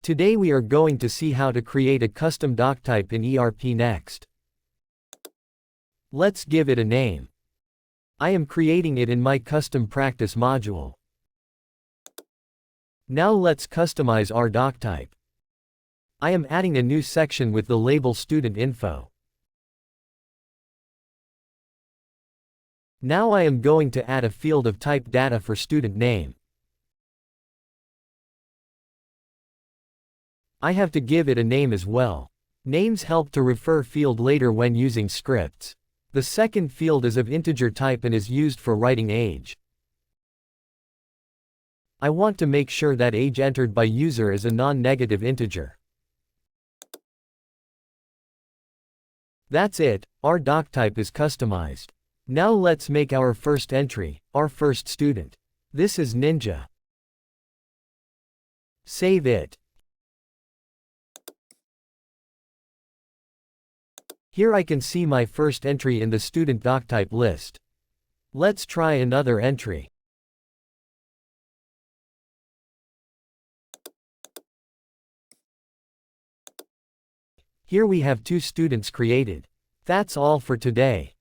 Today we are going to see how to create a custom doctype in ERP Next. Let's give it a name. I am creating it in my custom practice module. Now let's customize our doctype. I am adding a new section with the label student info. Now I am going to add a field of type data for student name. I have to give it a name as well. Names help to refer field later when using scripts. The second field is of integer type and is used for writing age. I want to make sure that age entered by user is a non-negative integer. That's it, our doctype is customized. Now let's make our first entry, our first student. This is Ninja. Save it. Here I can see my first entry in the student doctype list. Let's try another entry. Here we have two students created. That's all for today.